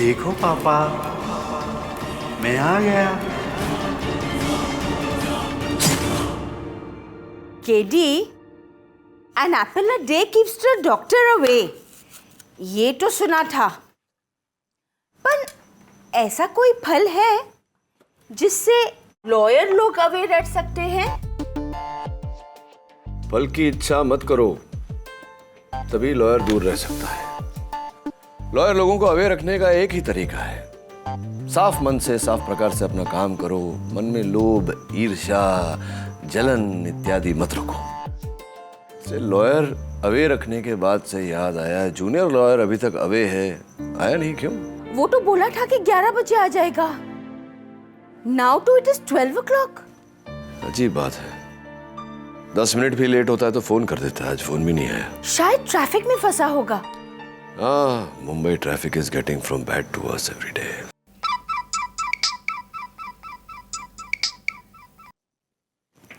देखो पापा, मैं आ गया। KD, an apple a day keeps the doctor away. ये तो सुना था, पर ऐसा कोई फल है जिससे लॉयर लोग अवे रह सकते हैं? फल की इच्छा मत करो, तभी लॉयर दूर रह सकता है। लॉयर लोगों को अवे रखने का एक ही तरीका है, साफ मन से साफ प्रकार से अपना काम करो। मन में लोभ, ईर्ष्या, जलन इत्यादि मत रखो। से लॉयर अवे रखने के बाद से याद आया, जूनियर लॉयर अभी तक अवे है, आया नहीं, क्यों? वो तो बोला था कि 11 बजे आ जाएगा। Now to it is 12 o'clock. अजीब बात है, 10 मिनट भी लेट होता है तो फोन कर देता है, आज फोन भी नहीं आया। शायद ट्रैफिक में फंसा होगा। Mumbai traffic is getting from bad to worse every day.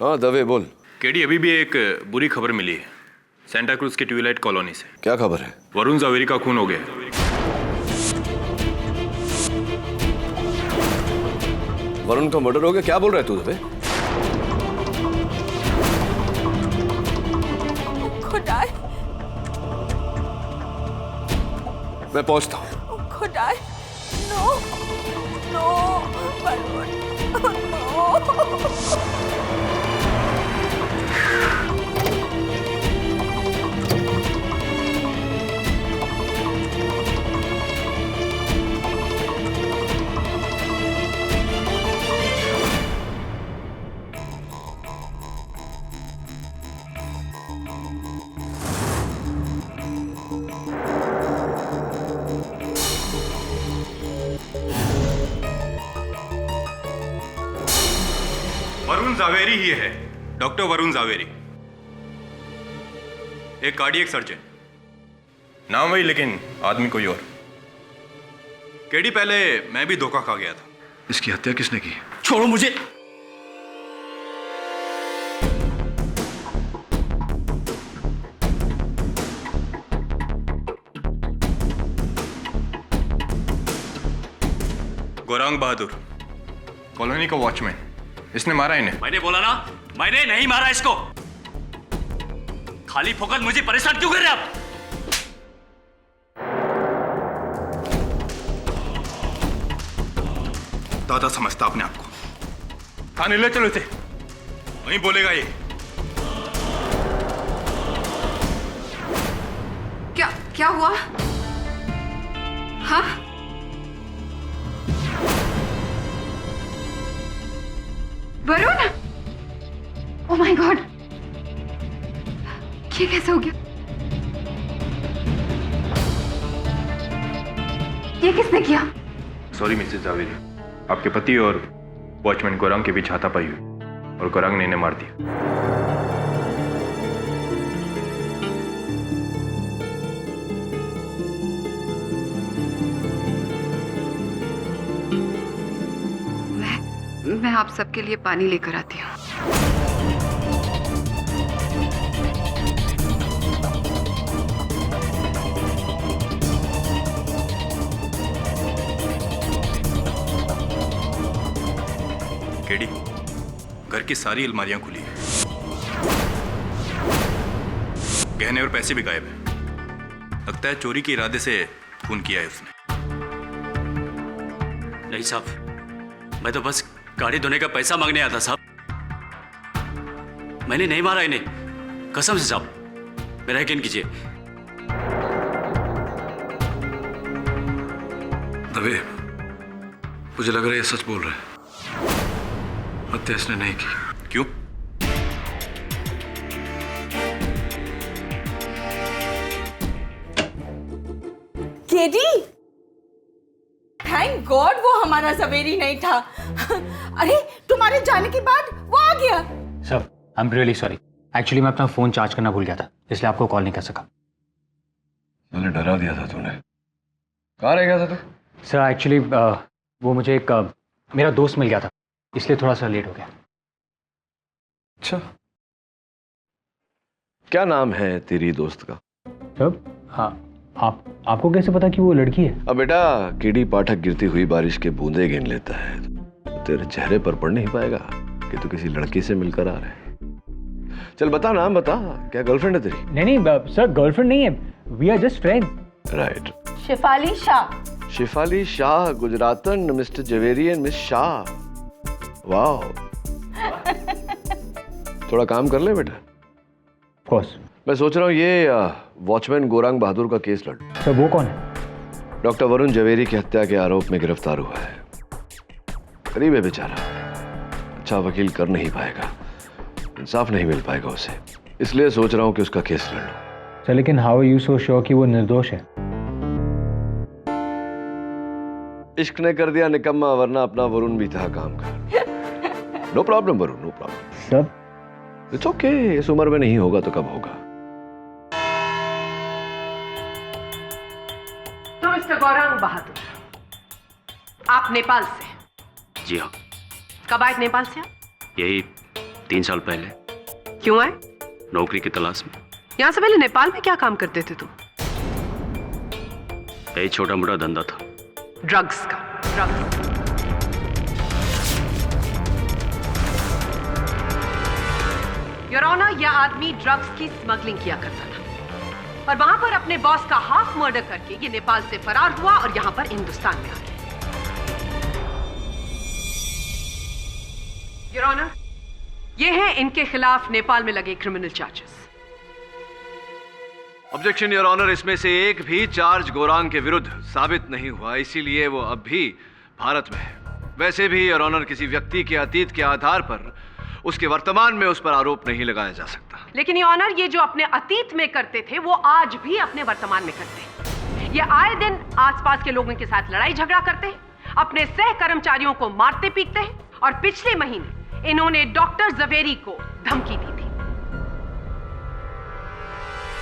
हाँ दवे बोल। केडी, अभी भी एक बुरी खबर मिली है सेंटा क्रूज के ट्विलाइट कॉलोनी से। क्या खबर है? वरुण जावेरी का खून हो गया। वरुण का मर्डर हो गया? क्या बोल रहा है तू दवे? खुदाई, मैं पहुंचता हूँ। खुदाई, no, no, Varun, no. Varun Zaveri ही है, डॉक्टर वरुण जावेरी, एक कार्डियक सर्जन। नाम वही लेकिन आदमी कोई और। केडी, पहले मैं भी धोखा खा गया था। इसकी हत्या किसने की? छोड़ो मुझे। गौरांग बहादुर, कॉलोनी का वॉचमैन, इसने मारा इन्हें। मैंने बोला ना, मैंने नहीं मारा इसको। खाली फोकट मुझे परेशान क्यों कर रहे आप? दादा समझता अपने आप को। थाने ले चलो इसे, वहीं बोलेगा ये। क्या हुआ? हाँ? वरुण? ओह माय गॉड, ये कैसे हो गया? ये किसने किया? सॉरी मिसेस जावेरी, आपके पति और वॉचमैन गौरांग के बीच हाथापाई हुई और गौरांग ने इन्हें मार दिया। मैं आप सबके लिए पानी लेकर आती हूँ। केडी, घर की सारी अलमारियां खुली है, गहने और पैसे भी गायब हैं। लगता है चोरी के इरादे से खून किया है उसने। नहीं साहब, मैं तो बस गाड़ी धोने का पैसा मांगने आया था साहब। मैंने नहीं मारा इन्हें, कसम से साहब, मेरा यकीन कीजिए। दवे, मुझे लग रहा है ये सच बोल रहा है, हत्या इसने नहीं की। क्यों? केडी, थैंक गॉड वो हमारा जवेरी नहीं था। अरे तुम्हारे जाने के बाद वो आ गया। Sir, I am really sorry. Actually मैं अपना फोन चार्ज करना भूल गया था, इसलिए आपको कॉल नहीं कर सका। मैंने डरा दिया था तूने। कहाँ रह गया था तू? सर एक्चुअली वो मुझे एक मेरा दोस्त मिल गया था, इसलिए थोड़ा सा लेट हो गया। अच्छा, क्या नाम है तेरी दोस्त का? सर, हाँ, आपको कैसे पता कि वो लड़की है? अब बेटा, कीड़ी पाठक गिरती हुई बारिश के बूंदे गिन लेता है, तो तेरे चेहरे पर पढ़ नहीं पाएगा कि तू किसी लड़की से मिलकर आ रहा है। चल बता, नाम बता, क्या गर्लफ्रेंड है तेरी? नहीं सर, गर्लफ्रेंड नहीं है, we are just friends. Right. Shefali Shah. Shefali Shah, गुजरातन, mister Zaveri and miss Shah. वाह। थोड़ा काम कर ले बेटा। Of course. मैं सोच रहा हूँ ये वॉचमैन गोरांग बहादुर का केस लड़। सर वो कौन है? डॉक्टर वरुण जवेरी की हत्या के आरोप में गिरफ्तार हुआ है। गरीब है बेचारा, अच्छा वकील कर नहीं पाएगा, इंसाफ नहीं मिल पाएगा उसे, इसलिए सोच रहा हूँ कि उसका केस लड़ लूं। सर लेकिन how are you so sure कि वो निर्दोष है? इश्क ने कर दिया निकम्मा, वरना अपना वरुण भी था काम का। No problem Varun, no problem. Sir it's okay, इस उम्र में नहीं होगा तो कब होगा। तो मिस्टर गौरांग बहादुर, आप नेपाल से? जी हाँ। कब आए नेपाल से आप? यही 3 साल पहले। क्यों आए? नौकरी की तलाश में। यहाँ से पहले नेपाल में क्या काम करते थे तुम? यही छोटा मोटा धंधा था, ड्रग्स का। ड्रग्स। योर ऑनर, यह आदमी ड्रग्स की स्मगलिंग किया करता था और वहां पर अपने बॉस का हाफ मर्डर करके ये नेपाल से फरार हुआ और यहां पर हिंदुस्तान में आ गया। योर ऑनर, ये हैं इनके खिलाफ नेपाल में लगे criminal charges. Objection your honour, इसमें से एक भी चार्ज गोरांग के विरुद्ध साबित नहीं हुआ, इसीलिए वो अब भी भारत में है। वैसे भी योर ऑनर, किसी व्यक्ति के अतीत के आधार पर उसके वर्तमान में उस पर आरोप नहीं लगाया जा सकता। लेकिन योर ऑनर, ये जो अपने अतीत में करते थे वो आज भी अपने वर्तमान में करते हैं। ये आए दिन आसपास के लोगों के साथ लड़ाई झगड़ा करते हैं, अपने सह कर्मचारियों को मारते पीटते हैं और पिछले महीने इन्होंने डॉक्टर जवेरी को धमकी दी थी।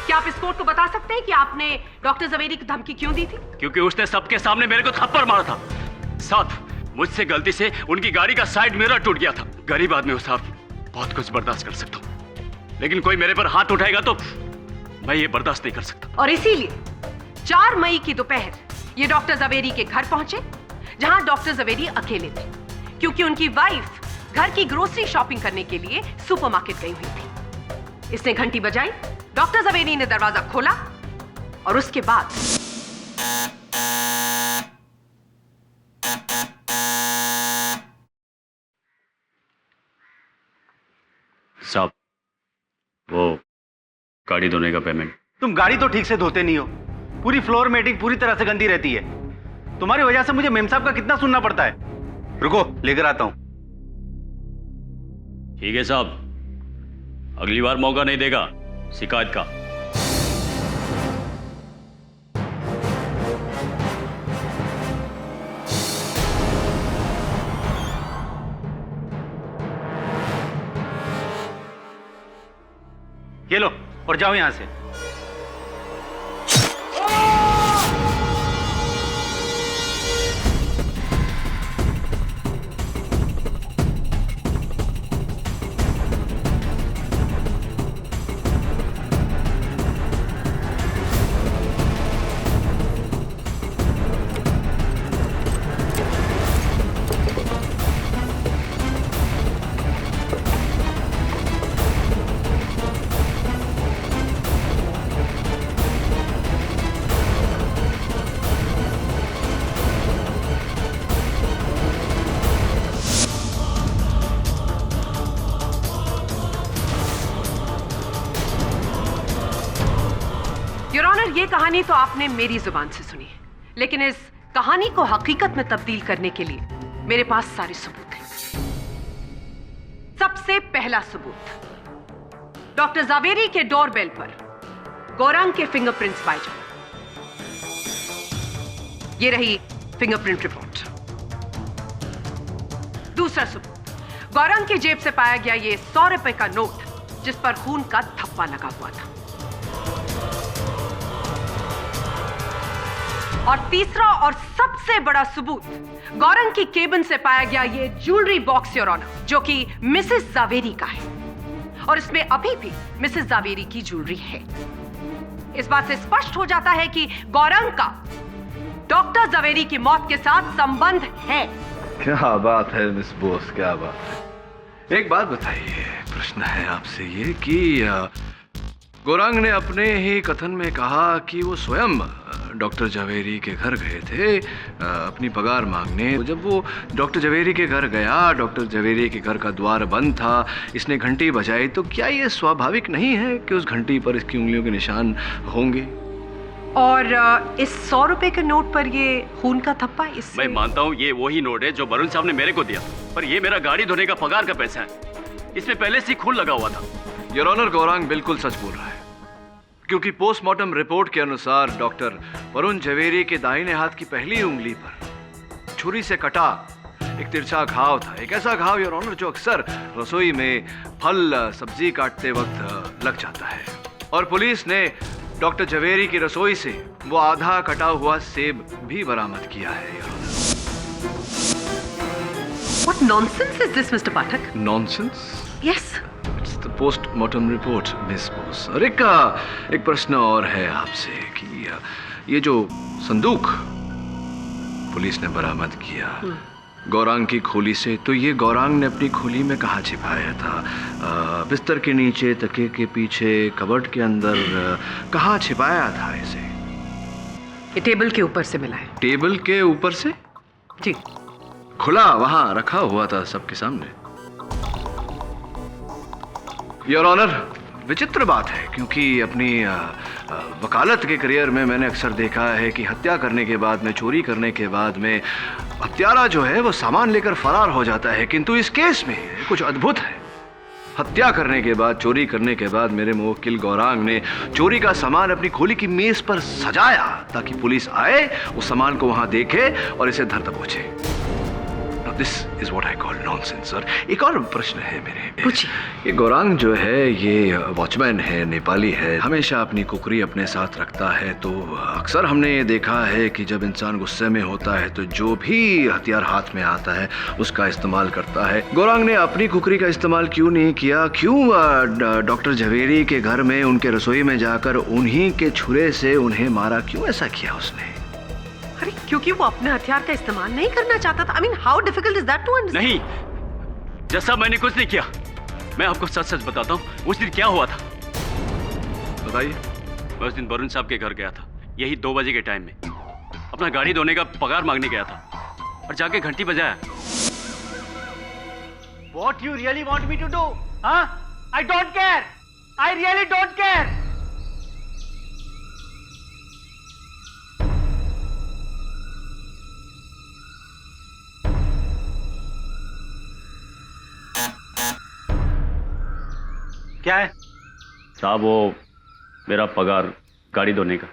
क्या आप इस कोर्ट को बता सकते हैं कि आपने डॉक्टर जवेरी को धमकी क्यों दी थी? क्योंकि उसने सबके सामने मेरे को थप्पड़ मारा था। साथ मुझसे गलती से उनकी गाड़ी का साइड मिरर टूट गया था। गरीब आदमी हो साहब, बहुत कुछ बर्दाश्त कर सकता हूं, लेकिन कोई मेरे पर हाथ उठाएगा तो मैं ये बर्दाश्त नहीं कर सकता। और इसीलिए 4 मई की दोपहर ये डॉक्टर जवेरी के घर पहुंचे, जहां डॉक्टर जवेरी अकेले थे, क्योंकि उनकी वाइफ घर की ग्रोसरी शॉपिंग करने के लिए सुपरमार्केट गई हुई थी। इसने घंटी बजाई, डॉक्टर जवेरी ने दरवाजा खोला और उसके बाद साहब, वो गाड़ी धोने का पेमेंट। तुम गाड़ी तो ठीक से धोते नहीं हो, पूरी फ्लोर मेटिंग पूरी तरह से गंदी रहती है। तुम्हारी वजह से मुझे मेम साहब का कितना सुनना पड़ता है। रुको, लेकर आता हूं। ठीक है साहब, अगली बार मौका नहीं देगा शिकायत का। ये लो और जाओ यहां से। ये कहानी तो आपने मेरी जुबान से सुनी है, लेकिन इस कहानी को हकीकत में तब्दील करने के लिए मेरे पास सारे सबूत हैं। सबसे पहला सबूत, डॉक्टर जावेरी के डोरबेल पर गौरांग के फिंगरप्रिंट्स पाए जाए। ये रही फिंगरप्रिंट रिपोर्ट। दूसरा सबूत, गौरांग की जेब से पाया गया ये 100 रुपए का नोट जिस पर खून का धब्बा लगा हुआ था। और तीसरा और सबसे बड़ा सबूत, गौरंग की केबिन से पाया गया ये ज्वेलरी बॉक्स योर ऑनर, जो कि मिसेस जावेरी का है। और इसमें अभी भी मिसेस जावेरी की ज्वेलरी है। इस बात से स्पष्ट हो जाता है कि गौरंग का डॉक्टर जावेरी की मौत के साथ संबंध है। क्या बात है मिस बोस, क्या बात है। एक बात बताइए, प्रश्न है आपसे ये कि गौरांग ने अपने ही कथन में कहा कि वो स्वयं डॉक्टर जावेरी के घर गए थे अपनी पगार मांगने। जब वो डॉक्टर जावेरी के घर गया, डॉक्टर जावेरी के घर का द्वार बंद था, इसने घंटी बजाई, तो क्या ये स्वाभाविक नहीं है कि उस घंटी पर इसकी उंगलियों के निशान होंगे? और इस 100 रुपए के नोट पर ये खून का थप्पा इससे... मैं मानता हूँ ये वही नोट है जो वरुण साहब ने मेरे को दिया, पर ये मेरा गाड़ी धोने का पगार का पैसा है। इसमें पहले से खून लगा हुआ था। योर ऑनर, गौरांग बिल्कुल सच बोल रहा है, क्योंकि पोस्टमार्टम रिपोर्ट के अनुसार डॉक्टर वरुण जावेरी के दाहिने हाथ की पहली उंगली पर छुरी से कटा एक तिरछा घाव था। एक ऐसा घाव योर ऑनर जो अक्सर रसोई में फल सब्जी काटते वक्त लग जाता है। और पुलिस ने डॉक्टर जावेरी की रसोई से वो आधा कटा हुआ सेब भी बरामद किया है। What nonsense is this, Mr. Pathak? Nonsense? Yes. It's the postmortem report, miss Bose. और एक प्रश्न और है आपसे कि ये जो संदूक पुलिस ने बरामद किया गौरांग की खोली से, तो ये गौरांग ने अपनी खोली में कहाँ छिपाया था? बिस्तर के नीचे, तकिए के पीछे, कबर्ड के अंदर, कहाँ छिपाया था इसे? ये टेबल के ऊपर से मिला है। टेबल के ऊपर से? जी। खुला वहां रखा हुआ था सबके सामने। योर ऑनर, विचित्र बात है, क्योंकि अपनी वकालत के करियर में मैंने अक्सर देखा है कि हत्या करने के बाद में, चोरी करने के बाद में हत्यारा जो है वो सामान लेकर फरार हो जाता है, किंतु इस केस में कुछ अद्भुत है। हत्या करने के बाद, चोरी करने के बाद मेरे मुवक्किल गौरांग ने चोरी का सामान अपनी खोली की मेज पर सजाया ताकि पुलिस आए, उस सामान को वहां देखे और इसे धर दबोचे। This is what I call nonsense. Sir, एक और प्रश्न है मेरे। पूछिए। ये गौरांग जो है ये वॉचमैन है, नेपाली है, हमेशा अपनी कुकरी अपने साथ रखता है। तो अक्सर हमने ये देखा है कि जब इंसान गुस्से में होता है तो जो भी हथियार हाथ में आता है उसका इस्तेमाल करता है। गौरांग ने अपनी कुकरी का इस्तेमाल क्यों नहीं किया? क्यों डॉक्टर जावेरी के घर में उनके रसोई में जाकर उन्हीं के छुरे से उन्हें मारा? क्यों ऐसा किया उसने? अरे क्योंकि वो अपने हथियार का इस्तेमाल नहीं करना चाहता था। I mean, how difficult is that to understand? नहीं, जैसा मैंने कुछ नहीं किया। मैं आपको सच सच बताता हूँ, उस दिन क्या हुआ था। बताइए। मैं उस दिन वरुण साहब के घर गया था, यही 2 बजे के टाइम में। अपना गाड़ी धोने का पगार मांगने गया था और जाके घंटी बजाया। What you really want me to do? Huh? I don't care. I really don't care. क्या है साहब? वो मेरा पगार गाड़ी धोने का।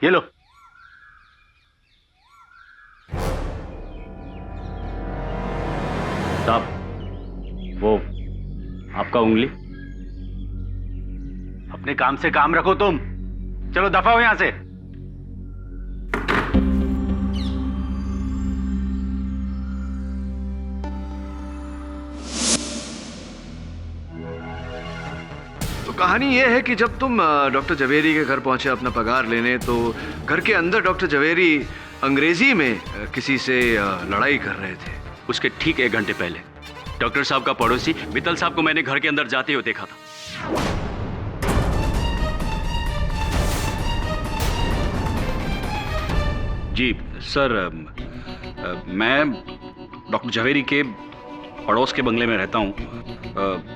ये लो। साहब, वो आपका उंगली। अपने काम से काम रखो तुम। चलो दफा हो यहां से। कहानी यह है कि जब तुम डॉक्टर जावेरी के घर पहुंचे अपना पगार लेने, तो घर के अंदर डॉक्टर जावेरी अंग्रेजी में किसी से लड़ाई कर रहे थे। उसके ठीक 1 घंटे पहले डॉक्टर साहब का पड़ोसी मित्तल साहब को मैंने घर के अंदर जाते हुए देखा था। जी सर, मैं डॉक्टर जावेरी के पड़ोस के बंगले में रहता हूँ।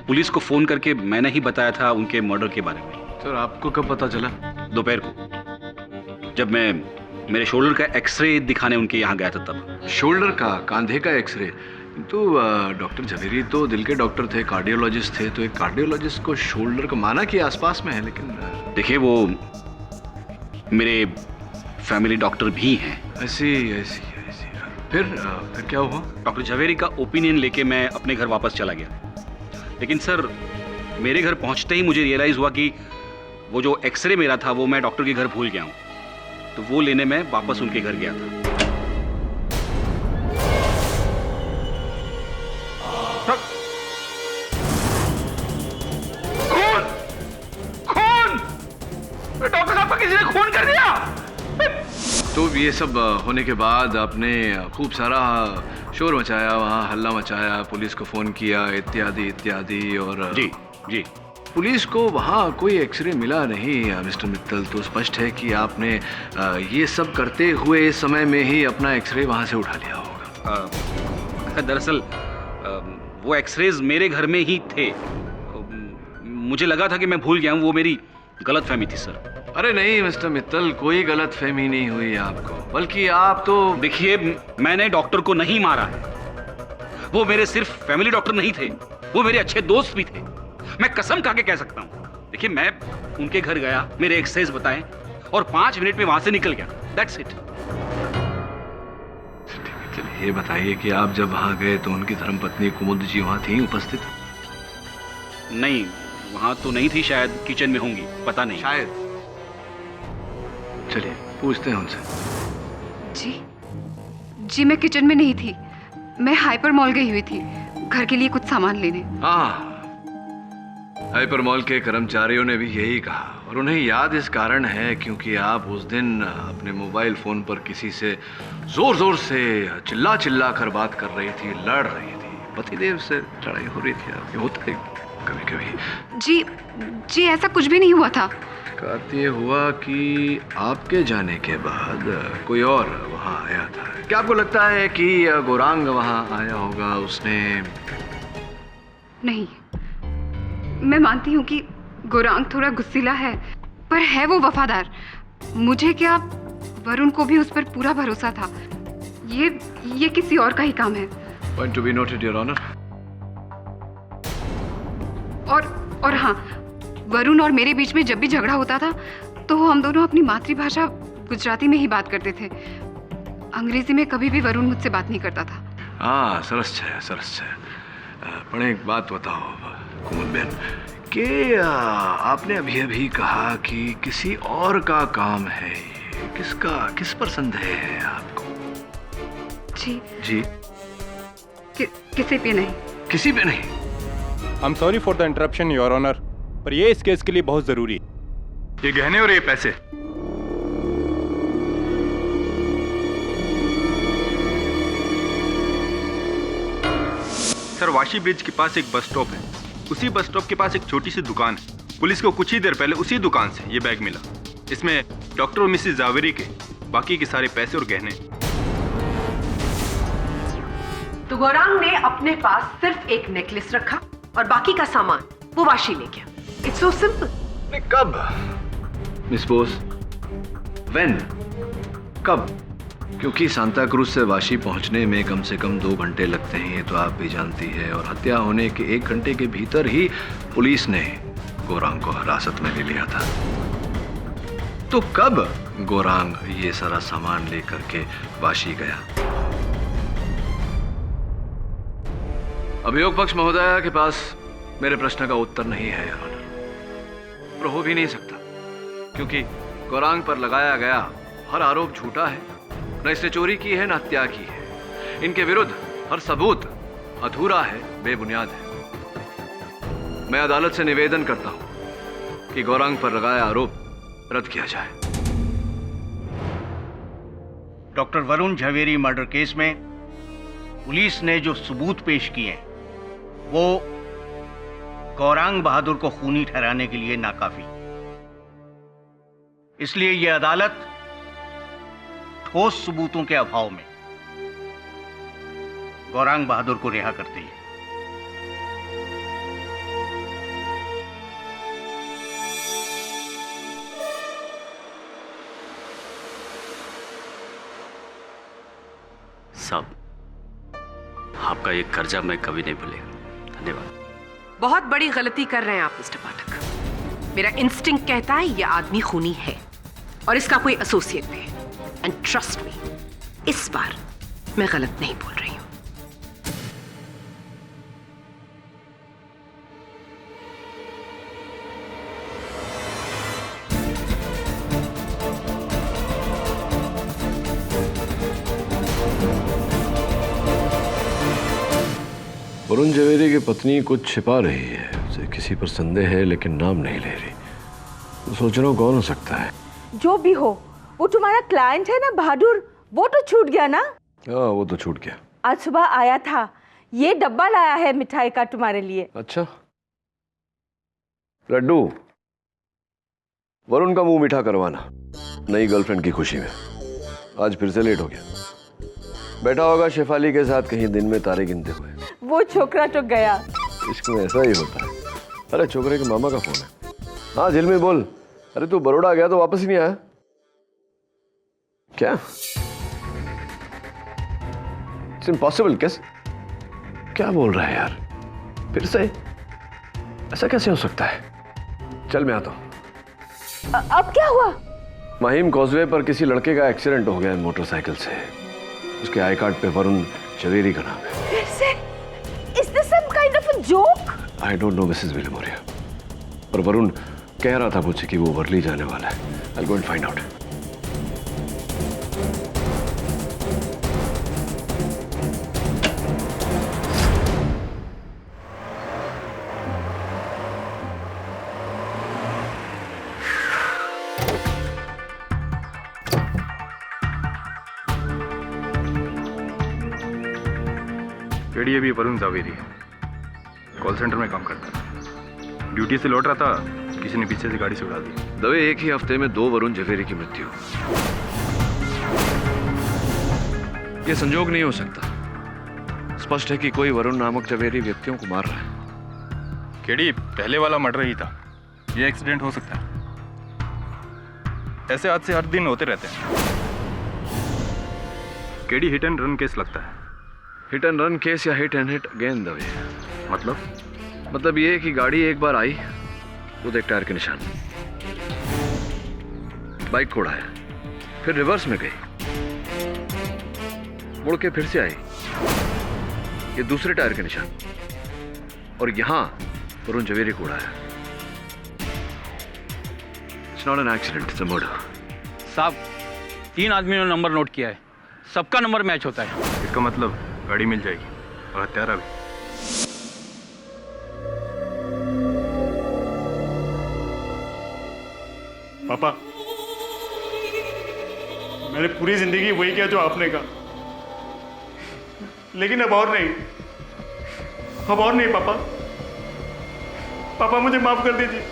पुलिस को फोन करके मैंने ही बताया था उनके मर्डर के बारे में। सर, आपको कब पता चला? दोपहर को, जब मैं मेरे शोल्डर का एक्सरे दिखाने उनके यहाँ गया था तब। शोल्डर का, कांधे का एक्सरे? तो डॉक्टर जावेरी तो दिल के डॉक्टर थे, कार्डियोलॉजिस्ट थे, तो एक कार्डियोलॉजिस्ट को शोल्डर का माना कि आसपास में है, लेकिन देखिए वो मेरे फैमिली डॉक्टर भी हैं। ऐसी फिर क्या हुआ? डॉक्टर जावेरी का ओपिनियन लेके मैं अपने घर वापस चला गया, लेकिन सर मेरे घर पहुंचते ही मुझे रियलाइज हुआ कि वो जो एक्सरे मेरा था वो मैं डॉक्टर के घर भूल गया हूं, तो वो लेने में वापस उनके घर गया था। डॉक्टर साहब का किसी ने खून कर दिया। तो ये सब होने के बाद आपने खूब सारा शोर मचाया, वहाँ हल्ला मचाया, पुलिस को फोन किया, इत्यादि इत्यादि। और जी जी पुलिस को वहाँ कोई एक्सरे मिला नहीं मिस्टर मित्तल। तो स्पष्ट है कि आपने ये सब करते हुए इस समय में ही अपना एक्सरे वहाँ से उठा लिया होगा। दरअसल वो एक्सरेज मेरे घर में ही थे। मुझे लगा था कि मैं भूल गया हूँ, वो मेरी गलतफहमी थी सर। अरे नहीं मिस्टर मित्तल, कोई गलतफहमी नहीं हुई आपको, बल्कि आप तो देखिए, मैंने डॉक्टर को नहीं मारा है। वो मेरे सिर्फ फैमिली डॉक्टर नहीं थे, वो मेरे अच्छे दोस्त भी थे। मैं कसम खा के कह सकता हूँ। देखिए, मैं उनके घर गया, मेरे एक्सरसाइज बताए और 5 मिनट में वहां से निकल गया। That's it. चलिए ये बताइए कि आप जब वहां गए तो उनकी धर्मपत्नी कुमुद जी वहां थी उपस्थित? नहीं, वहां तो नहीं थी, शायद किचन में होंगी, पता नहीं। शायद। चलिए पूछते हैं उनसे। जी मैं किचन में नहीं थी, मैं हाइपर मॉल गई हुई थी घर के लिए कुछ सामान लेने। हाँ, हाइपर मॉल के कर्मचारियों ने भी यही कहा, और उन्हें याद इस कारण है क्योंकि आप उस दिन अपने मोबाइल फोन पर किसी से जोर जोर से चिल्ला चिल्ला कर बात कर रही थी, लड़ रही थी। पतिदेव से लड़ाई हो रही थी आपकी, होता है कभी कभी। जी ऐसा कुछ भी नहीं हुआ था। ये हुआ कि आपके जाने के बाद कोई और वहां आया था। क्या आपको लगता है कि गौरांग वहां आया होगा? उसने नहीं, मैं मानती हूँ कि गौरांग थोड़ा गुस्सीला है, पर है वो वफादार। मुझे क्या, वरुण को भी उस पर पूरा भरोसा था। ये किसी और का ही काम है। Point to be noted your honour. और हाँ, वरुण और मेरे बीच में जब भी झगड़ा होता था तो हम दोनों अपनी मातृभाषा गुजराती में ही बात करते थे। अंग्रेजी में कभी भी वरुण मुझसे बात नहीं करता था। हाँ, सरस है। पण एक बात बताओ कुमुद बहन, कि आपने अभी कहा कि किसी और का काम है। किस पर संदेह है आपको? जी किसी पे नहीं। किसी पे नहीं? I am sorry for the interruption your honour, पर ये इस केस के लिए बहुत जरूरी है। ये गहने और ये पैसे। सर, वाशी ब्रिज के पास एक बस स्टॉप है, उसी बस स्टॉप के पास एक छोटी सी दुकान है। पुलिस को कुछ ही देर पहले उसी दुकान से ये बैग मिला। इसमें डॉक्टर और मिसेस जावेरी के बाकी के सारे पैसे और गहने। तो गौरांग ने अपने पास सिर्फ एक नेकलेस रखा और बाकी का सामान वो वाशी ले गया। It's so simple. कब मिस बोस? व्हेन? कब? क्योंकि सांता क्रूज से वाशी पहुंचने में कम से कम 2 घंटे लगते हैं, ये तो आप भी जानती है। और हत्या होने के 1 घंटे के भीतर ही पुलिस ने गौरांग को हिरासत में ले लिया था। तो कब गौरांग ये सारा सामान लेकर के वाशी गया? अभियोग पक्ष महोदया के पास मेरे प्रश्न का उत्तर नहीं है योर ऑनर, और हो भी नहीं सकता, क्योंकि गौरांग पर लगाया गया हर आरोप झूठा है। न इसने चोरी की है, न हत्या की है। इनके विरुद्ध हर सबूत अधूरा है, बेबुनियाद है। मैं अदालत से निवेदन करता हूं कि गौरांग पर लगाया आरोप रद्द किया जाए। Doctor Varun Jhaveri murder case में पुलिस ने जो सबूत पेश किए वो गौरांग बहादुर को खूनी ठहराने के लिए नाकाफी। इसलिए यह अदालत ठोस सबूतों के अभाव में गौरांग बहादुर को रिहा करती है। साहब, आपका ये कर्जा मैं कभी नहीं भूलेगा। धन्यवाद। बहुत बड़ी गलती कर रहे हैं आप मिस्टर पाठक। मेरा इंस्टिंक्ट कहता है यह आदमी खूनी है और इसका कोई एसोसिएट भी है। एंड ट्रस्ट मी, इस बार मैं गलत नहीं बोल रही हूं। वरुण झवेरी की पत्नी कुछ छिपा रही है, उसे किसी पर संदेह है लेकिन नाम नहीं ले रही। तो सोच रहा हूँ कौन हो सकता है। जो भी हो, वो तुम्हारा क्लाइंट है ना बहादुर, वो तो छूट गया ना। हाँ वो तो छूट गया। आज सुबह आया था, ये डब्बा लाया है मिठाई का तुम्हारे लिए। अच्छा लड्डू, वरुण का मुंह मीठा करवाना नई गर्लफ्रेंड की खुशी में। आज फिर से लेट हो गया। बैठा होगा शेफाली के साथ कहीं दिन में तारे गिनते हुए। वो छोकरा तो गया। इश्क में ऐसा ही होता है। अरे छोकरे के मामा का फोन है। हाँ झिलमी बोल। अरे तू बड़ौदा गया तो वापस ही नहीं आया क्या? It's impossible. कैसे? क्या बोल रहा है यार? फिर से? ऐसा कैसे हो सकता है? चल मैं आता हूं। अब क्या हुआ? माहिम कॉजवे पर किसी लड़के का एक्सीडेंट हो गया मोटरसाइकिल से। उसके आई कार्ड पे वरुण झवेरी का नाम है। फिर से? Is this some kind of a joke? I don't know Mrs Vilimoria, पर वरुण कह रहा था मुझसे कि वो वर्ली जाने वाला है। I'll go and find out. KD अभी वरुण जावेरी है, कॉल सेंटर में काम करता है। ड्यूटी से लौट रहा था, किसी ने पीछे से गाड़ी से उड़ा दी। दवे एक ही हफ्ते में 2 वरुण झवेरी की मृत्यु। ये संजोग नहीं हो सकता। स्पष्ट है कि कोई वरुण नामक झवेरी व्यक्तियों को मार रहा है। केडी पहले वाला मर्डर ही था, ये एक्सीडेंट हो सकता है। ऐसे हादसे हर दिन होते रहते हैं। KD hit and run case लगता है। हिट एंड रन केस या hit and hit again Dave? मतलब ये कि गाड़ी एक बार आई, वो एक टायर के निशान, बाइक को उड़ाया, फिर रिवर्स में गई, मुड़ के फिर से आई, ये दूसरे टायर के निशान, और यहां वरुण झवेरी को उड़ाया। It's not an accident, it's a murder. साहब 3 आदमियों ने नंबर नोट किया है, सबका नंबर मैच होता है। इसका मतलब गाड़ी मिल जाएगी और हत्यारा भी। पापा, मैंने पूरी जिंदगी वही किया जो आपने कहा, लेकिन अब और नहीं, पापा। पापा मुझे माफ कर दीजिए।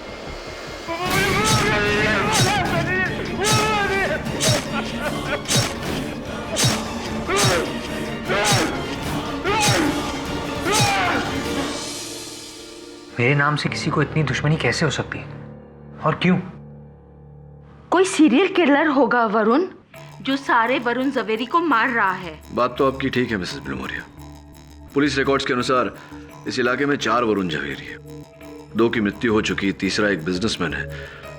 मेरे नाम से किसी को इतनी दुश्मनी कैसे हो सकती है, और क्यों? कोई सीरियल किलर होगा वरुण, जो सारे वरुण झवेरी को मार रहा है। बात तो आपकी ठीक है मिसेस विलिमोरिया। पुलिस रिकॉर्ड्स के अनुसार इस इलाके में 4 वरुण झवेरी है। 2 की मृत्यु हो चुकी, तीसरा एक बिजनेसमैन है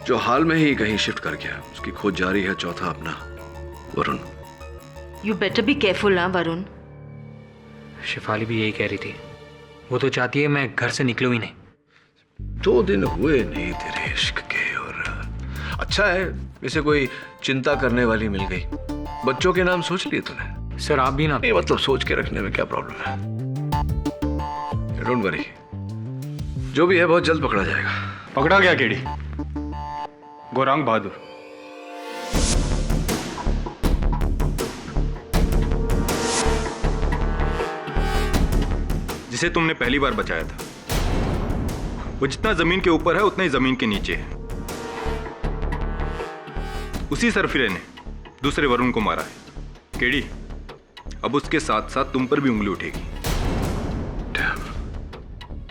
जो हाल में ही कहीं शिफ्ट कर गया, उसकी खोज जारी है। चौथा अपना Varun. You better be careful ना वरुण। शिफाली भी यही कह रही थी, वो तो चाहती है मैं घर से निकलूं ही नहीं। 2 दिन हुए नहीं तेरे इश्क के, और अच्छा है इसे कोई चिंता करने वाली मिल गई। बच्चों के नाम सोच लिए तूने? सर आप भी ना। नहीं मतलब सोच के रखने में क्या प्रॉब्लम है? डोंट वरी, जो भी है बहुत जल्द पकड़ा जाएगा। पकड़ा गया केडी, गौरांग बहादुर। जिसे तुमने पहली बार बचाया था। वो जितना जमीन के ऊपर है उतना ही जमीन के नीचे है। उसी सरफिरे ने दूसरे वरुण को मारा है। केडी अब उसके साथ साथ तुम पर भी उंगली उठेगी।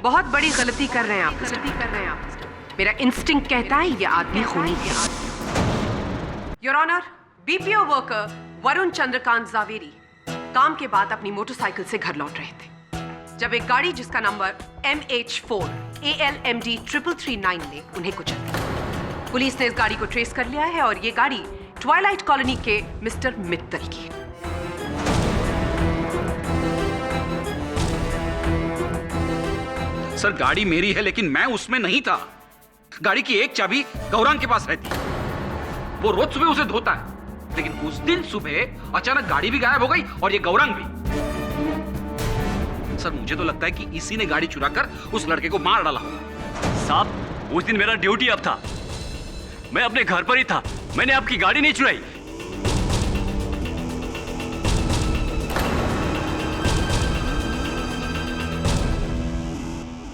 बहुत बड़ी गलती कर रहे हैं आप। मेरा इंस्टिंक्ट कहता है ये आदमी खूनी है। Your honour, BPO worker Varun Chandrakant Javeri काम के बाद अपनी मोटरसाइकिल से घर लौट रहे थे जब एक गाड़ी जिसका नंबर MH4 ALMD 3339 ने उन्हें कुचल दिया। पुलिस ने इस गाड़ी को ट्रेस कर लिया है और ये गाड़ी ट्वाइलाइट कॉलोनी के मिस्टर मित्तल की। सर गाड़ी मेरी है लेकिन मैं उसमें नहीं था। गाड़ी की एक चाबी गौरांग के पास रहती है, वो रोज सुबह उसे धोता है, लेकिन उस दिन सुबह अचानक गाड़ी भी गायब हो गई और ये गौरांग भी। सर मुझे तो लगता है कि इसी ने गाड़ी चुराकर उस लड़के को मार डाला। साहब उस दिन मेरा ड्यूटी अब था, मैं अपने घर पर ही था, मैंने आपकी गाड़ी नहीं चुराई।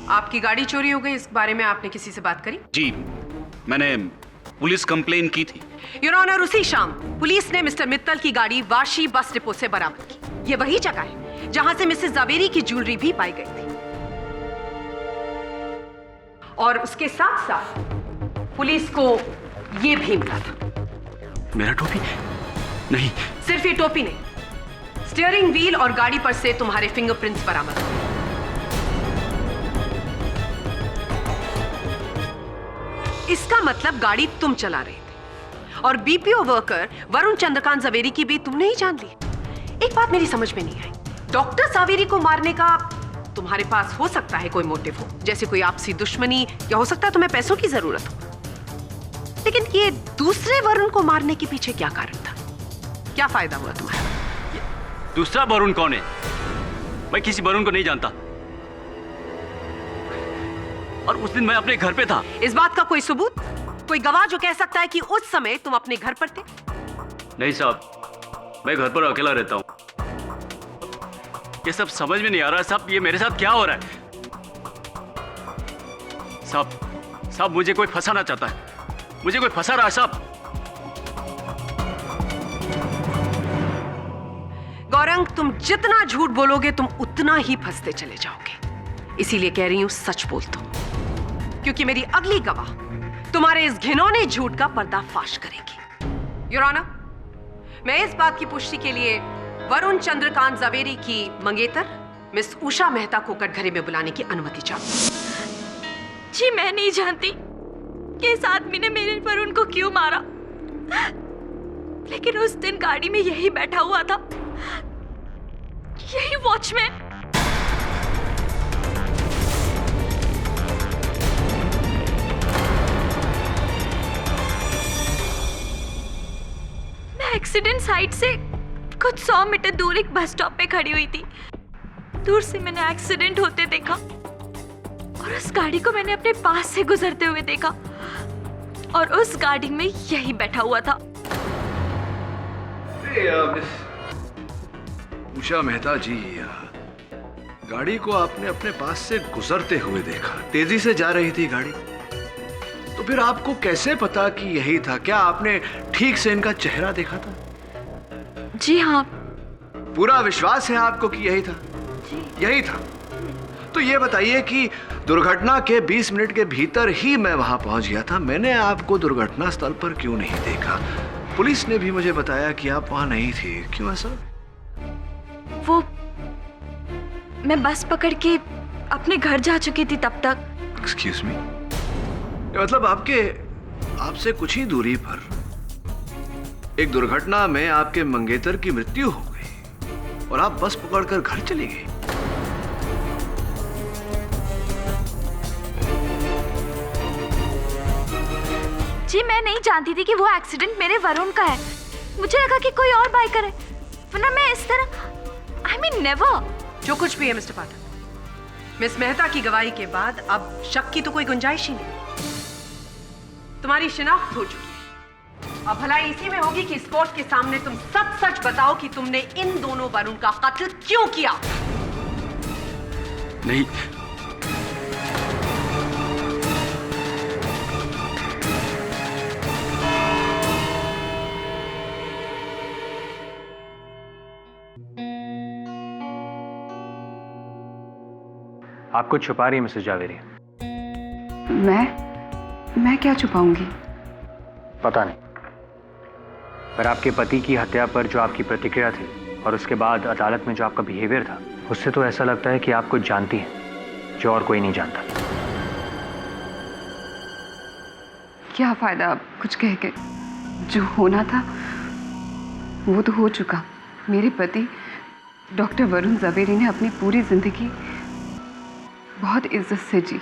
आपकी गाड़ी चोरी हो गई, इस बारे में आपने किसी से बात करी? जी, मैंने पुलिस कंप्लेन की थी। योर ऑनर, उसी शाम पुलिस ने मिस्टर मित्तल की गाड़ी वाशी बस डिपो से बरामद की। ये वही जगह है जहां से मिसेस जावेरी की ज्वेलरी भी पाई गई थी, और उसके साथ साथ पुलिस को ये भी मिला था। मेरा टोपी? नहीं। सिर्फ ये टोपी नहीं, स्टीयरिंग व्हील और गाड़ी पर से तुम्हारे फिंगरप्रिंट्स बरामद हुए। इसका मतलब गाड़ी तुम चला रहे थे और बीपीओ वर्कर वरुण चंद्रकांत जावेरी की भी तुमने ही जान ली। एक बात मेरी समझ में नहीं आई, डॉक्टर जावेरी को मारने का तुम्हारे पास हो सकता है कोई मोटिव हो, जैसे कोई आपसी दुश्मनी, या हो सकता है तुम्हें पैसों की जरूरत हो, लेकिन ये दूसरे वरुण को मारने के पीछे क्या कारण था? क्या फायदा हुआ तुम्हारा? दूसरा वरुण कौन है? मैं किसी वरुण को नहीं जानता, और उस दिन मैं अपने घर पे था। इस बात का कोई सबूत, कोई गवाह जो कह सकता है कि उस समय तुम अपने घर पर थे? नहीं साहब, मैं घर पर अकेला रहता हूं। ये सब समझ में नहीं आ रहा है साहब, ये मेरे साथ क्या हो रहा है? साहब मुझे कोई फंसाना चाहता है, मुझे कोई फंसा रहा है साहब। गौरंग, तुम जितना झूठ बोलोगे तुम उतना ही फंसते चले जाओगे, इसीलिए कह रही हूं सच बोल दो, क्योंकि मेरी अगली गवाह तुम्हारे इस घिनौने झूठ का पर्दाफाश करेगी। योर ऑनर, मैं इस बात की पुष्टि के लिए वरुण चंद्रकांत जावेरी की मंगेतर मिस उषा मेहता को कटघरे में बुलाने की अनुमति चाहूं। जी, मैं नहीं जानती कि इस आदमी ने मेरे वरुण को क्यों मारा, लेकिन उस दिन गाड़ी में यही बैठा हुआ था, यही वॉचमैन। एक्सीडेंट साइट से कुछ 100 मीटर दूर एक बस स्टॉप पे खड़ी हुई थी। दूर से मैंने एक्सीडेंट होते देखा और उस गाड़ी को मैंने अपने पास से गुजरते हुए देखा, और उस गाड़ी में यही बैठा हुआ था। उषा मेहता जी, गाड़ी को आपने अपने पास से गुजरते हुए देखा, तेजी से जा रही थी गाड़ी, तो फिर आपको कैसे पता कि यही था? क्या आपने ठीक से इनका चेहरा देखा था? जी हाँ। पूरा विश्वास है आपको कि यही था? यही था। तो ये बताइए कि दुर्घटना के 20 मिनट के भीतर ही मैं वहां पहुंच गया था, मैंने आपको दुर्घटना स्थल पर क्यों नहीं देखा? पुलिस ने भी मुझे बताया कि आप वहां नहीं थी, क्यों ऐसा? वो मैं बस पकड़ के अपने घर जा चुकी थी तब तक। एक्सक्यूज मी, मतलब आपसे कुछ ही दूरी पर एक दुर्घटना में आपके मंगेतर की मृत्यु हो गई और आप बस पकड़कर घर चली गई। जी, मैं नहीं जानती थी कि वो एक्सीडेंट मेरे वरुण का है। मुझे लगा कि कोई और बाइकर है, वरना मैं इस तरह I mean never। जो कुछ भी है मिस्टर पाठक, मिस मेहता की गवाही के बाद अब शक की तो कोई गुंजाइश ही नहीं। तुम्हारी शिनाख्त हो चुकी है, अब भलाई इसी में होगी कि इस कोर्ट के सामने तुम सच सच बताओ कि तुमने इन दोनों वरुण का कत्ल क्यों किया। नहीं, आप कुछ छुपा रही है मिसेस जावेरी। मैं क्या छुपाऊंगी? पता नहीं, पर आपके पति की हत्या पर जो आपकी प्रतिक्रिया थी और उसके बाद अदालत में जो आपका बिहेवियर था, उससे तो ऐसा लगता है कि आप कुछ जानती हैं जो और कोई नहीं जानता। क्या फायदा अब कुछ कह के? जो होना था वो तो हो चुका। मेरे पति डॉक्टर वरुण जावेरी ने अपनी पूरी जिंदगी बहुत इज्जत से जी।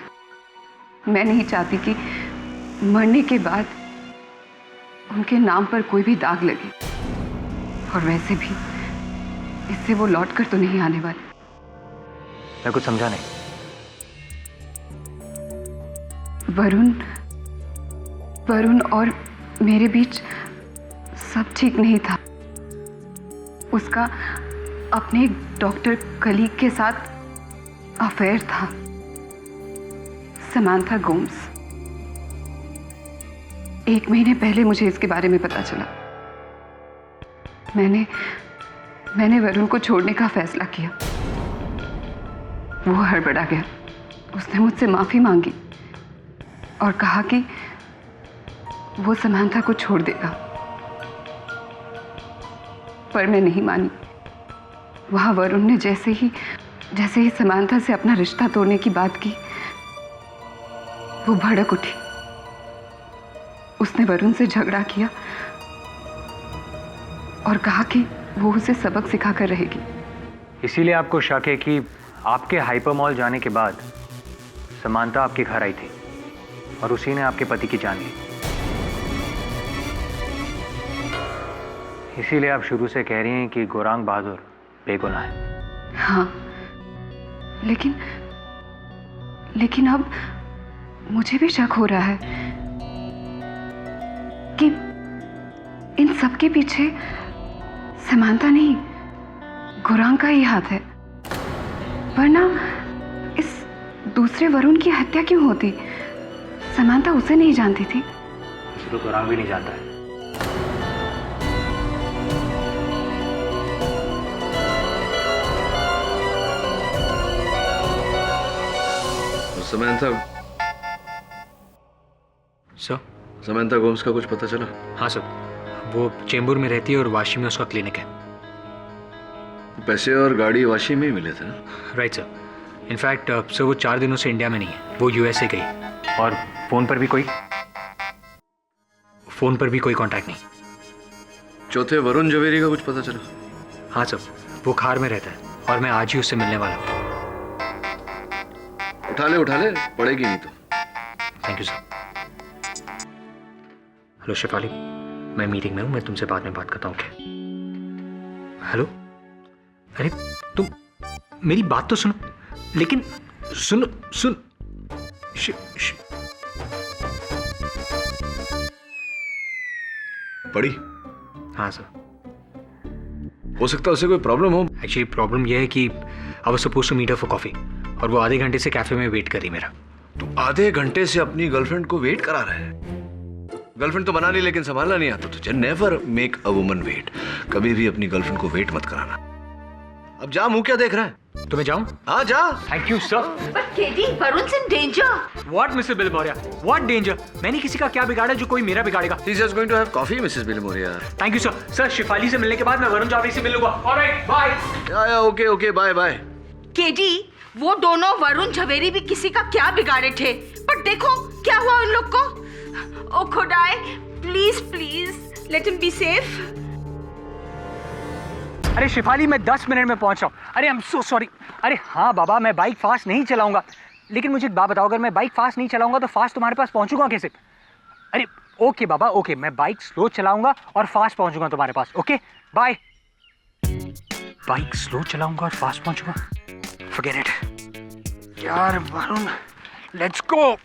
मैं नहीं चाहती कि मरने के बाद उनके नाम पर कोई भी दाग लगे, और वैसे भी इससे वो लौट कर तो नहीं आने वाले। मैं कुछ समझा नहीं। वरुण और मेरे बीच सब ठीक नहीं था। उसका अपने डॉक्टर कलीग के साथ अफेयर था, समांथा गोम्स। 1 महीने पहले मुझे इसके बारे में पता चला। मैंने वरुण को छोड़ने का फैसला किया। वो हड़बड़ा गया। उसने मुझसे माफी मांगी और कहा कि वो समांथा को छोड़ देगा, पर मैं नहीं मानी। वहां वरुण ने जैसे ही समांथा से अपना रिश्ता तोड़ने की बात की, वो भड़क उठी। उसने वरुण से झगड़ा किया और कहा कि वो उसे सबक सिखा कर रहेगी। इसीलिए आपको शक है कि आपके हाइपर मॉल जाने के बाद समांथा आपके घर आई थी और उसी ने आपके पति की जान ली। इसीलिए आप शुरू से कह रही हैं कि गौरांग बहादुर बेगुनाह है। हाँ, लेकिन अब मुझे भी शक हो रहा है कि इन सब के पीछे समांथा नहीं, गौरांग का ही हाथ है। वरना इस दूसरे वरुण की हत्या क्यों होती? समांथा उसे नहीं जानती थी। उसे तो गौरांग भी नहीं जानता है। समांथा गोम्स का कुछ पता चला? हाँ सर, वो चेंबूर में रहती है और वाशी में उसका क्लिनिक है। पैसे और गाड़ी वाशी में ही मिले थे ना? Right sir. इनफैक्ट सर वो 4 दिनों से इंडिया में नहीं है, वो यूएसए गई। और फोन पर भी कोई कांटेक्ट नहीं। चौथे वरुण झवेरी का कुछ पता चला? हाँ सर, वो खार में रहता है और मैं आज ही उससे मिलने वाला हूँ। उठा ले, पड़ेगी नहीं तो। Thank you sir. Hello Shefali, मैं मीटिंग में हूँ, मैं तुमसे बाद में बात करता हूँ। हेलो, अरे तुम मेरी बात तो सुनो, लेकिन सुन। पड़ी? हाँ सर। हो सकता है उसे कोई प्रॉब्लम हो। एक्चुअली प्रॉब्लम यह है कि I was supposed to meet her for coffee और वो आधे घंटे से कैफे में वेट कर रही मेरा। तुम आधे घंटे से अपनी गर्लफ्रेंड को वेट करा रहे हैं? गर्लफ्रेंड तो बना ली, लेकिन संभालना नहीं आता तुझे। Never make a woman wait. कभी भी अपनी गर्लफ्रेंड को वेट मत कराना। अब जा, मुंह क्या देख रहा है? तो मैं जाऊं? हाँ जा। Thank you sir. But KD, Varun's in danger. What, Mrs. Bilmoria? What danger? मैंने किसी का क्या बिगाड़ा जो कोई मेरा बिगाड़ेगा? He's just going to have coffee, Mrs. Bilmoria. Thank you sir. Sir, Shifali से मिलने के बाद मैं वरुण जावेरी से मिल लूंगा। Alright, bye. Okay, bye. KD, वो दोनों वरुण झवेरी भी किसी का क्या बिगाड़े थे, पर देखो क्या हुआ उन लोग को। ओ खुदाए, please let him be safe. अरे शिफाली, मैं 10 मिनट में पहुंच रहा हूँ। अरे आई एम सो सॉरी। अरे हाँ बाबा, मैं बाइक फास्ट नहीं चलाऊंगा, लेकिन मुझे एक बात बताओ, अगर मैं बाइक फास्ट नहीं चलाऊंगा तो फास्ट तुम्हारे पास पहुंचूंगा कैसे? अरे ओके बाबा, ओके, मैं बाइक स्लो चलाऊंगा और फास्ट पहुंचूंगा तुम्हारे पास। Okay bye. बाइक स्लो चलाऊंगा और फास्ट पहुंचूंगा? फॉरगेट इट यार। Varun, let's go.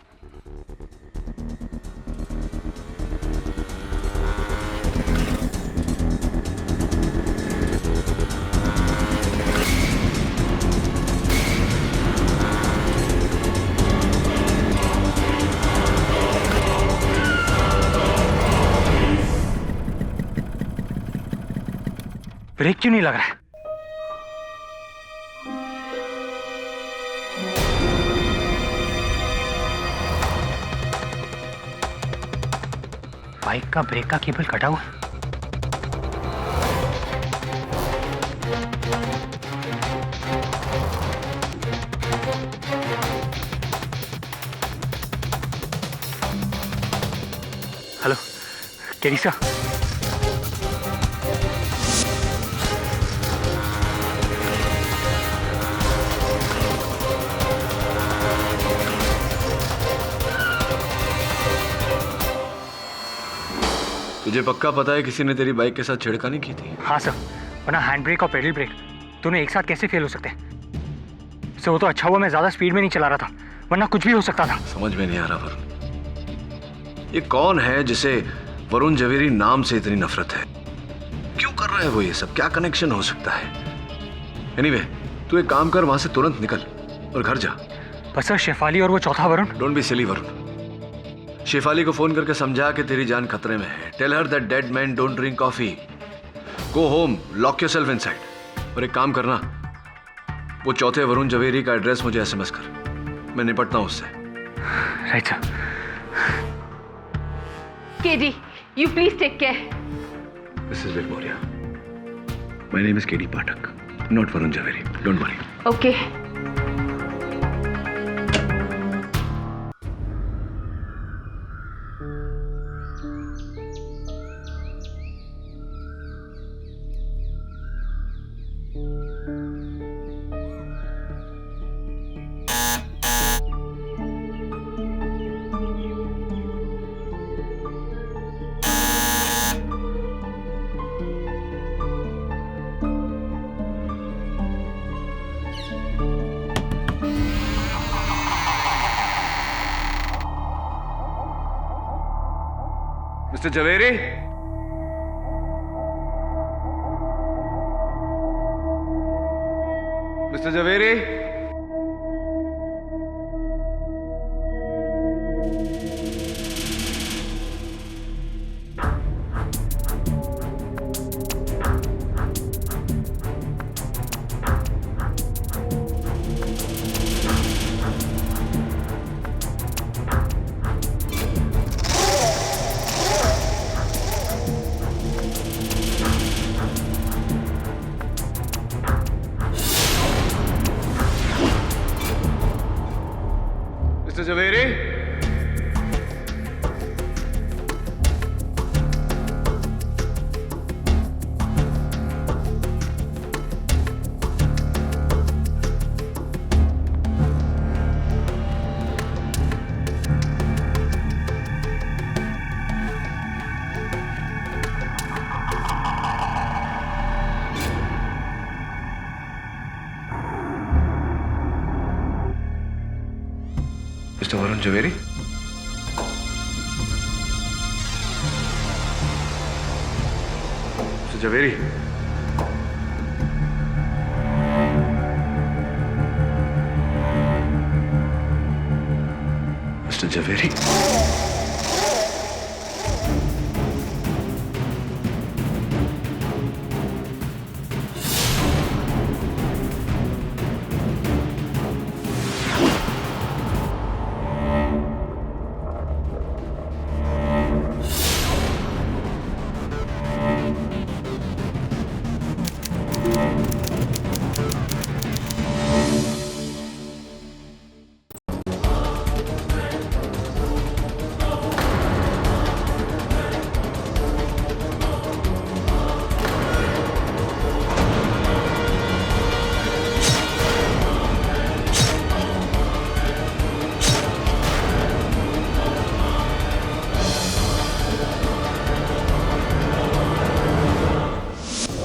ब्रेक क्यों नहीं लग रहा है? बाइक का ब्रेक का केबल कटा हुआ। Hello Teresa. तुझे पक्का पता है किसी ने तेरी बाइक के साथ छेड़खानी की थी? हाँ सर, वरना हैंड ब्रेक और पेडल ब्रेक दोनों एक साथ कैसे फेल हो सकते हैं? सर वो तो अच्छा हुआ मैं ज्यादा स्पीड में नहीं चला रहा था, वरना कुछ भी हो सकता था। समझ में नहीं आ रहा वरुण, ये कौन है जिसे वरुण जवेरी नाम से इतनी नफरत है? क्यों कर रहा है वो ये सब? क्या कनेक्शन हो सकता है? एनीवे, तू एक काम कर, वहां से तुरंत निकल और घर जा। पर सर, शेफाली और वो चौथा Varun? Don't be silly Varun. Shefali को फोन करके समझा कि तेरी जान खतरे में है। Tell her that dead man don't drink coffee. Go home, lock yourself inside. और एक काम करना, वो चौथे वरुण जवेरी का एड्रेस मुझे एसएमएस कर, मैं निपटता हूं उससे। Right sir. KD, you please take care. Mrs. Vilmoria, my name is KD Pathak, not Varun Jhaveri. Don't worry. Okay. Mr. Jhaveri? Mr. Jhaveri? Mr. Jhaveri? Mr. Varun Jhaveri? Mr. Jhaveri? Mr. Jhaveri?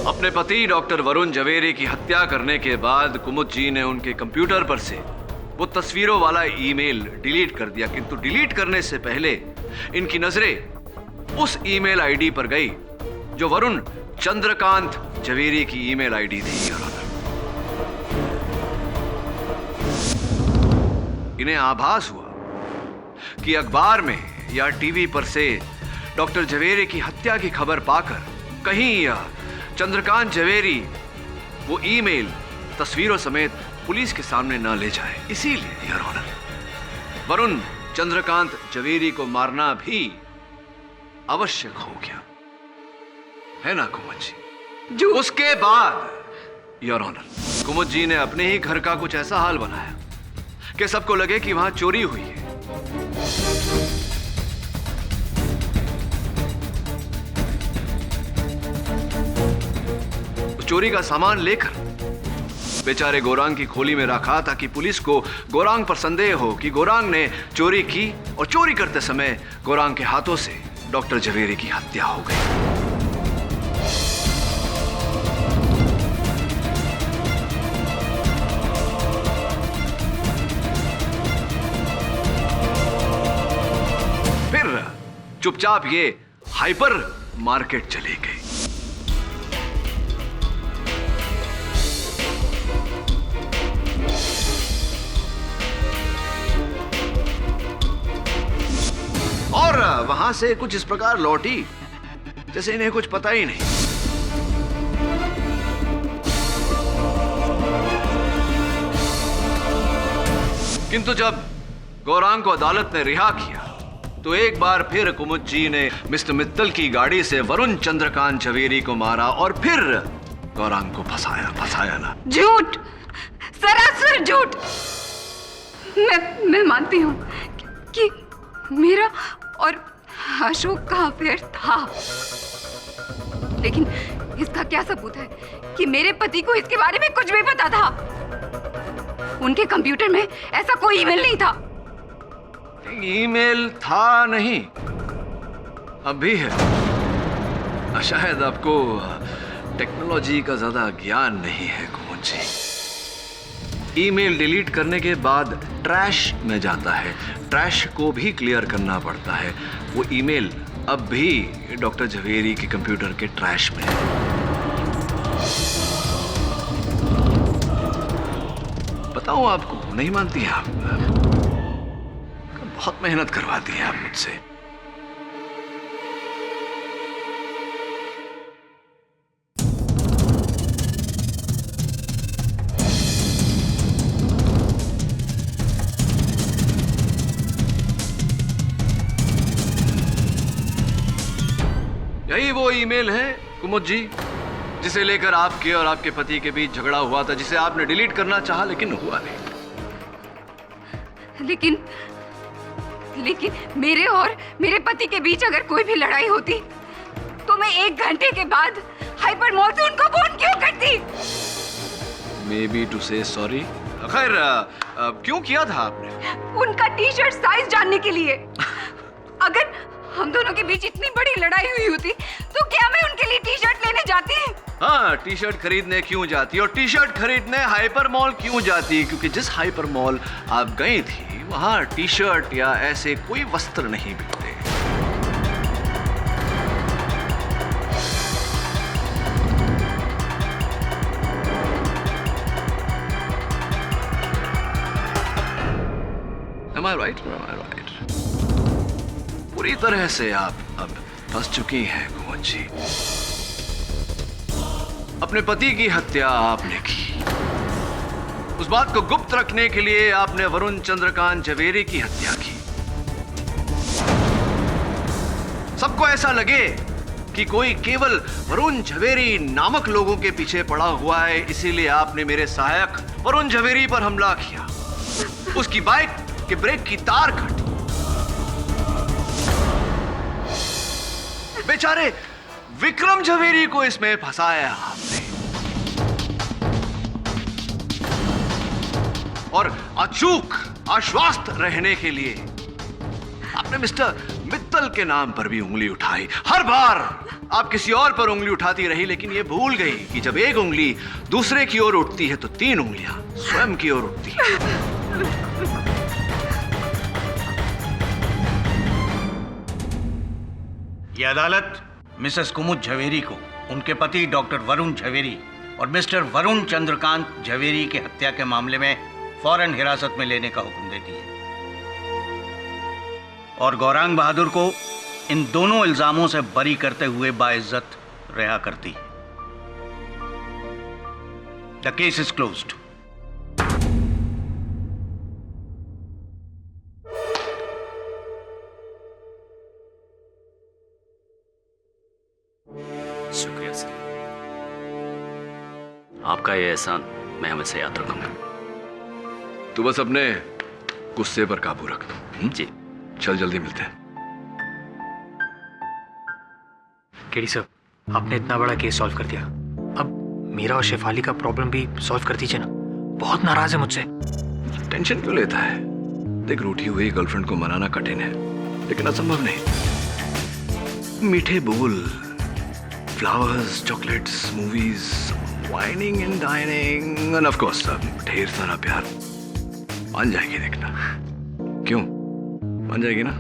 अपने पति doctor Varun Javeri की हत्या करने के बाद कुमुद जी ने उनके computer पर से वो तस्वीरों वाला ईमेल डिलीट कर दिया, किंतु डिलीट करने से पहले इनकी नजरें उस ईमेल आईडी पर गई जो वरुण चंद्रकांत जवेरी की ईमेल आईडी थी। इन्हें आभास हुआ कि अखबार में या टीवी पर से डॉक्टर जवेरी की हत्या की खबर पाकर कहीं यह चंद्रकांत जवेरी वो ईमेल तस्वीरों समेत पुलिस के सामने न ले जाए, इसीलिए योर ऑनर वरुण चंद्रकांत जवेरी को मारना भी आवश्यक हो गया, है ना कुमुद जी? उसके बाद योर ऑनर कुमुद जी ने अपने ही घर का कुछ ऐसा हाल बनाया कि सबको लगे कि वहां चोरी हुई है। चोरी का सामान लेकर बेचारे गोरांग की खोली में रखा ताकि पुलिस को गोरांग पर संदेह हो कि गोरांग ने चोरी की और चोरी करते समय गोरांग के हाथों से डॉक्टर जवेरी की हत्या हो गई। चुपचाप ये हाइपर मार्केट चली गई। और वहां से कुछ इस प्रकार लौटी जैसे इन्हें कुछ पता ही नहीं। किंतु जब गौरांग को अदालत ने रिहा किया तो एक बार फिर कुमुद जी ने मिस्टर मित्तल की गाड़ी से वरुण चंद्रकांत झवेरी को मारा और फिर गौरांग को फंसाया ना। झूठ, सरासर झूठ। मैं मानती हूँ कि मेरा और अशोक का अफेयर था, लेकिन इसका क्या सबूत है कि मेरे पति को इसके बारे में कुछ भी पता था? उनके कंप्यूटर में ऐसा कोई ईमेल नहीं था। ईमेल था नहीं, अब भी है। शायद आपको टेक्नोलॉजी का ज्यादा ज्ञान नहीं है कुमुद जी। ईमेल डिलीट करने के बाद ट्रैश में जाता है, ट्रैश को भी क्लियर करना पड़ता है। वो ईमेल अब भी डॉक्टर झवेरी के कंप्यूटर के ट्रैश में है। बताऊं आपको, नहीं मानती हैं आप? बहुत मेहनत करवाती हैं आप मुझसे। यही वो ईमेल है कुमुद जी जिसे लेकर आपके और आपके पति के बीच झगड़ा हुआ था, जिसे आपने डिलीट करना चाहा लेकिन हुआ नहीं। लेकिन मेरे और मेरे पति के बीच अगर कोई भी लड़ाई होती तो मैं 1 घंटे के बाद हाइपर मॉल से उनको फोन क्यों करती? मे बी टू से सॉरी। खैर, क्यों किया था आपने? उनका टी शर्ट साइज जानने के लिए। अगर हम दोनों के बीच इतनी बड़ी लड़ाई हुई होती तो क्या मैं उनके लिए टी शर्ट लेने जाती? हाँ, टी शर्ट खरीदने क्यों जाती? और टी शर्ट खरीदने हाइपर मॉल क्यों जाती? क्योंकि जिस हाइपर मॉल आप गई थी वहां टी शर्ट या ऐसे कोई वस्त्र नहीं बिकते। Am I right? Am I right? पूरी तरह से आप अब फंस चुकी हैं कुमुद जी। अपने पति की हत्या आपने की। उस बात को गुप्त रखने के लिए आपने वरुण चंद्रकांत झवेरी की हत्या की। सबको ऐसा लगे कि कोई केवल वरुण झवेरी नामक लोगों के पीछे पड़ा हुआ है, इसीलिए आपने मेरे सहायक वरुण झवेरी पर हमला किया। उसकी बाइक के ब्रेक की तार कटी। बेचारे विक्रम झवेरी को इसमें फंसाया आपने। और अचूक आश्वस्त रहने के लिए आपने मिस्टर मित्तल के नाम पर भी उंगली उठाई। हर बार आप किसी और पर उंगली उठाती रही, लेकिन ये भूल गई कि जब एक उंगली दूसरे की ओर उठती है तो 3 उंगलियां स्वयं की ओर उठती है। यह अदालत मिसेस कुमुद झवेरी को उनके पति डॉक्टर वरुण झवेरी और मिस्टर वरुण चंद्रकांत झवेरी की हत्या के मामले में फौरन हिरासत में लेने का हुक्म देती है और गौरांग बहादुर को इन दोनों इल्जामों से बरी करते हुए बाइज्जत रिहा करती है। The case is closed. शुक्रिया सर, आपका ये एहसान मैं हमेशा याद रखूंगा। तू बस अपने गुस्से पर काबू रख। जी, चल जल्दी मिलते हैं। केडी सर, आपने इतना बड़ा केस सॉल्व कर दिया, अब मेरा और शेफाली का प्रॉब्लम भी सॉल्व कर दीजिए ना। बहुत नाराज है मुझसे। टेंशन क्यों लेता है? देख, रूठी हुई गर्लफ्रेंड को मनाना कठिन है लेकिन असंभव नहीं। मीठे बोल, flowers, chocolates, movies, whining and dining end of course ढेर सारा प्यार। मान जाएगी, देखना। क्यों मान जाएगी ना?